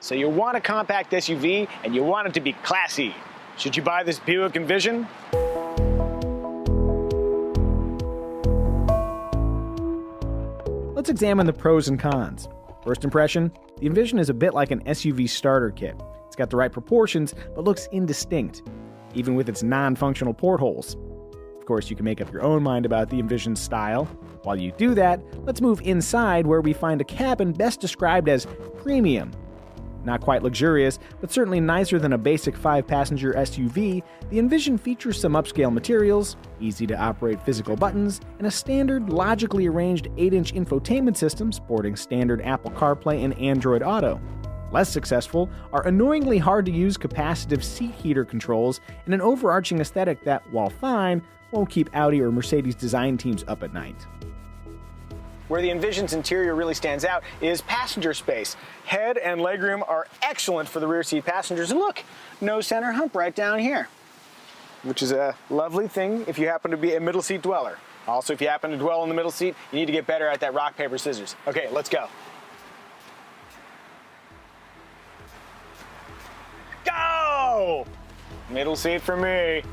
So you want a compact SUV and you want it to be classy. Should you buy this Buick Envision? Let's examine the pros and cons. First impression, the Envision is a bit like an SUV starter kit. It's got the right proportions, but looks indistinct, even with its non-functional portholes. Of course, you can make up your own mind about the Envision's style. While you do that, let's move inside where we find a cabin best described as premium. Not quite luxurious, but certainly nicer than a basic 5-passenger SUV, the Envision features some upscale materials, easy-to-operate physical buttons, and a standard, logically arranged 8-inch infotainment system sporting standard Apple CarPlay and Android Auto. Less successful are annoyingly hard-to-use capacitive seat heater controls and an overarching aesthetic that, while fine, won't keep Audi or Mercedes design teams up at night. Where the Envision's interior really stands out is passenger space. Head and legroom are excellent for the rear seat passengers. And look, no center hump right down here, which is a lovely thing if you happen to be a middle seat dweller. Also, if you happen to dwell in the middle seat, you need to get better at that rock, paper, scissors. Okay, let's go. Go! Middle seat for me.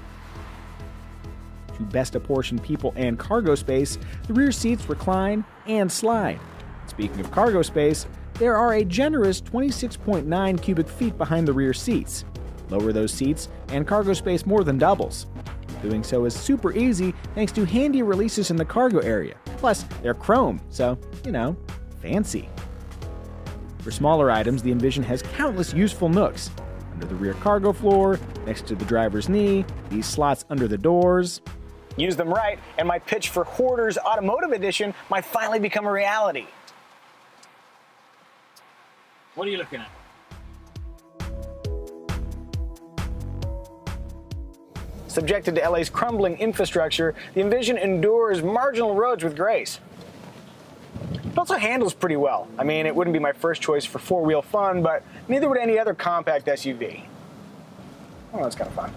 To best apportion people and cargo space, the rear seats recline and slide. Speaking of cargo space, there are a generous 26.9 cubic feet behind the rear seats. Lower those seats, and cargo space more than doubles. Doing so is super easy thanks to handy releases in the cargo area. Plus, they're chrome, so, fancy. For smaller items, the Envision has countless useful nooks. Under the rear cargo floor, next to the driver's knee, these slots under the doors. Use them right, and my pitch for Hoarder's Automotive Edition might finally become a reality. What are you looking at? Subjected to LA's crumbling infrastructure, the Envision endures marginal roads with grace. It also handles pretty well. I mean, it wouldn't be my first choice for four-wheel fun, but neither would any other compact SUV. Oh, that's kind of fun.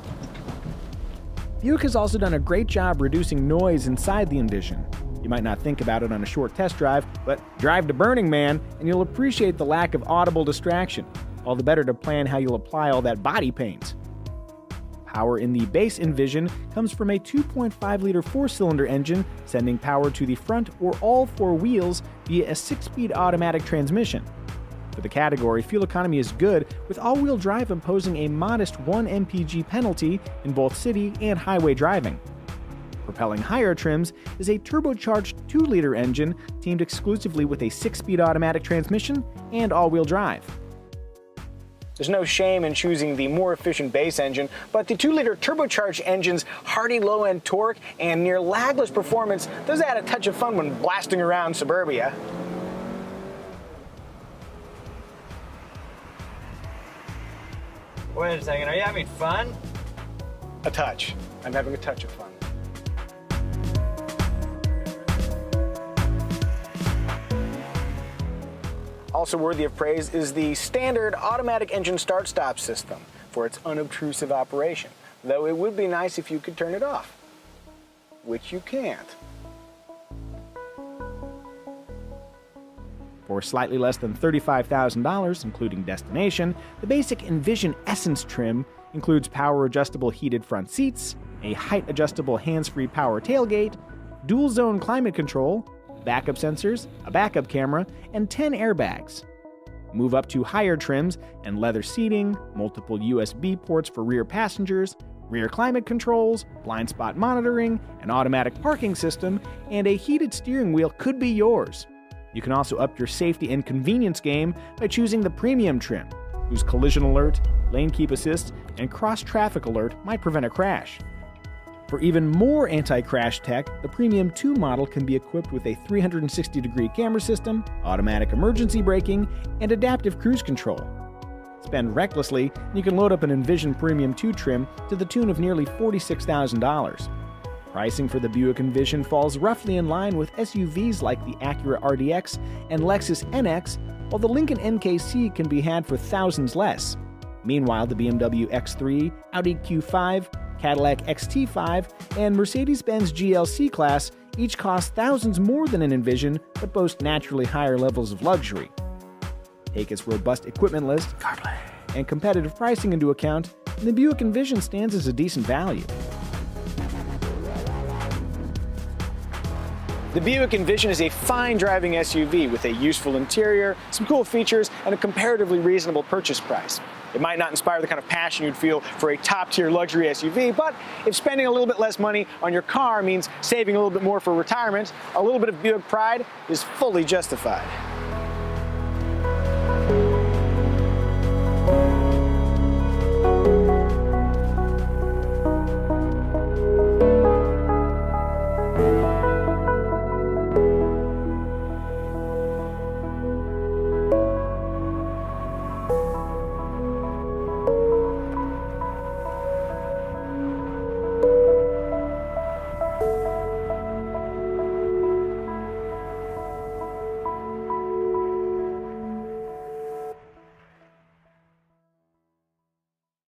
Buick has also done a great job reducing noise inside the Envision. You might not think about it on a short test drive, but drive to Burning Man and you'll appreciate the lack of audible distraction. All the better to plan how you'll apply all that body paint. Power in the base Envision comes from a 2.5-liter 4-cylinder engine, sending power to the front or all four wheels via a 6-speed automatic transmission. For the category, fuel economy is good, with all-wheel drive imposing a modest 1 mpg penalty in both city and highway driving. Propelling higher trims is a turbocharged 2-liter engine teamed exclusively with a 6-speed automatic transmission and all-wheel drive. There's no shame in choosing the more efficient base engine, but the 2-liter turbocharged engine's hearty low-end torque and near lagless performance does add a touch of fun when blasting around suburbia. Wait a second, are you having fun? A touch. I'm having a touch of fun. Also worthy of praise is the standard automatic engine start-stop system for its unobtrusive operation, though it would be nice if you could turn it off, which you can't. For slightly less than $35,000, including destination, the basic Envision Essence trim includes power-adjustable heated front seats, a height-adjustable hands-free power tailgate, dual-zone climate control, backup sensors, a backup camera, and 10 airbags. Move up to higher trims and leather seating, multiple USB ports for rear passengers, rear climate controls, blind spot monitoring, an automatic parking system, and a heated steering wheel could be yours. You can also up your safety and convenience game by choosing the premium trim, whose collision alert, lane keep assist, and cross-traffic alert might prevent a crash. For even more anti-crash tech, the Premium 2 model can be equipped with a 360-degree camera system, automatic emergency braking, and adaptive cruise control. Spend recklessly, and you can load up an Envision Premium 2 trim to the tune of nearly $46,000. Pricing for the Buick Envision falls roughly in line with SUVs like the Acura RDX and Lexus NX, while the Lincoln MKC can be had for thousands less. Meanwhile, the BMW X3, Audi Q5, Cadillac XT5, and Mercedes-Benz GLC class each cost thousands more than an Envision, but boast naturally higher levels of luxury. Take its robust equipment list, CarPlay, and competitive pricing into account, and the Buick Envision stands as a decent value. The Buick Envision is a fine driving SUV with a useful interior, some cool features, and a comparatively reasonable purchase price. It might not inspire the kind of passion you'd feel for a top-tier luxury SUV, but if spending a little bit less money on your car means saving a little bit more for retirement, a little bit of Buick pride is fully justified.